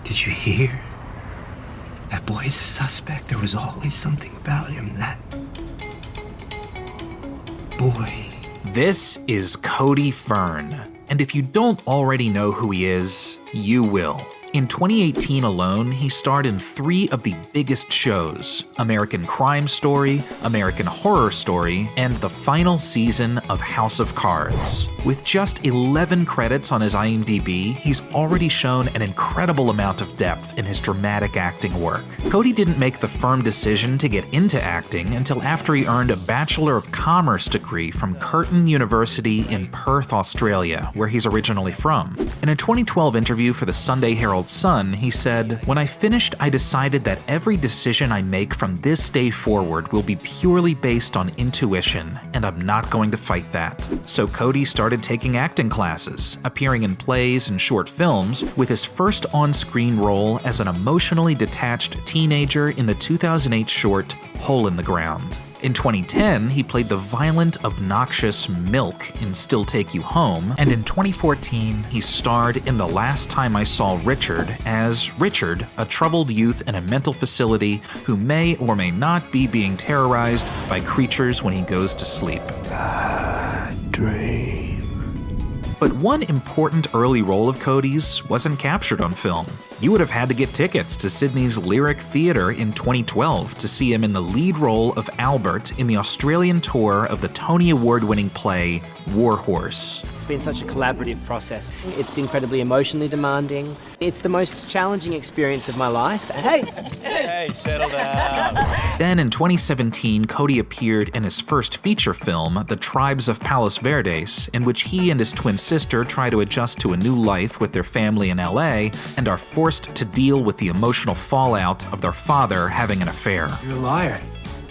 Did you hear? That boy's a suspect. There was always something about him. That boy. This is Cody Fern, and if you don't already know who he is, you will. In 2018 alone, he starred in 3 of the biggest shows: American Crime Story, American Horror Story, and the final season of House of Cards. With just 11 credits on his IMDb, he's already shown an incredible amount of depth in his dramatic acting work. Cody didn't make the firm decision to get into acting until after he earned a Bachelor of Commerce degree from Curtin University in Perth, Australia, where he's originally from. In a 2012 interview for the Sunday Herald Sun, he said, "When I finished, I decided that every decision I make from this day forward will be purely based on intuition, and I'm not going to fight that." So Cody started taking acting classes, appearing in plays and short films, with his first on-screen role as an emotionally detached teenager in the 2008 short Hole in the Ground. In 2010, he played the violent, obnoxious Milk in Still Take You Home, and in 2014, he starred in The Last Time I Saw Richard as Richard, a troubled youth in a mental facility who may or may not be being terrorized by creatures when he goes to sleep. Dream. But one important early role of Cody's wasn't captured on film. You would have had to get tickets to Sydney's Lyric Theatre in 2012 to see him in the lead role of Albert in the Australian tour of the Tony Award-winning play War Horse. It's been such a collaborative process. It's incredibly emotionally demanding. It's the most challenging experience of my life. Hey, settle down. Then in 2017, Cody appeared in his first feature film, The Tribes of Palos Verdes, in which he and his twin sister try to adjust to a new life with their family in LA and are forced to deal with the emotional fallout of their father having an affair. You're a liar.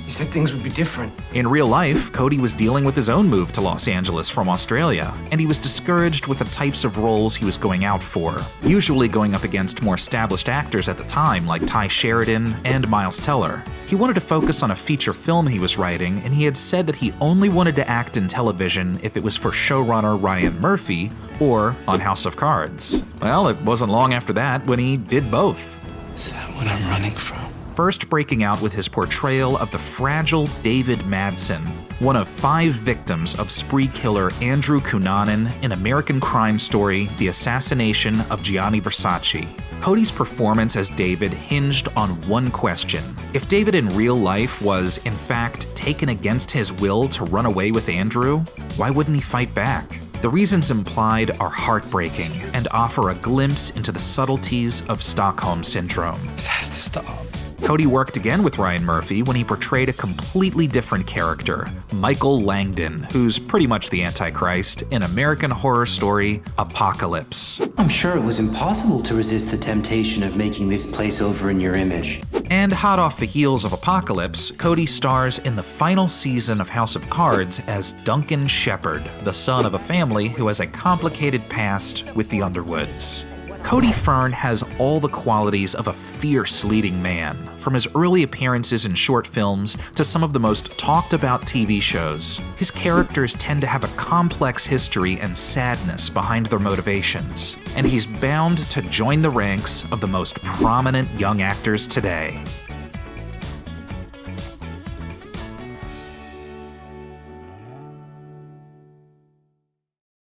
You said things would be different. In real life, Cody was dealing with his own move to Los Angeles from Australia, and he was discouraged with the types of roles he was going out for, usually going up against more established actors at the time like Ty Sheridan and Miles Teller. He wanted to focus on a feature film he was writing, and he had said that he only wanted to act in television if it was for showrunner Ryan Murphy or on House of Cards. Well, it wasn't long after that when he did both. Is that what I'm running from? First breaking out with his portrayal of the fragile David Madsen, one of 5 victims of spree killer Andrew Cunanan in American Crime Story, The Assassination of Gianni Versace. Cody's performance as David hinged on one question. If David in real life was, in fact, taken against his will to run away with Andrew, why wouldn't he fight back? The reasons implied are heartbreaking and offer a glimpse into the subtleties of Stockholm Syndrome. This has to stop. Cody worked again with Ryan Murphy when he portrayed a completely different character, Michael Langdon, who's pretty much the Antichrist, in American Horror Story Apocalypse. I'm sure it was impossible to resist the temptation of making this place over in your image. And hot off the heels of Apocalypse, Cody stars in the final season of House of Cards as Duncan Shepherd, the son of a family who has a complicated past with the Underwoods. Cody Fern has all the qualities of a fierce leading man, from his early appearances in short films to some of the most talked about TV shows. His characters tend to have a complex history and sadness behind their motivations, and he's bound to join the ranks of the most prominent young actors today.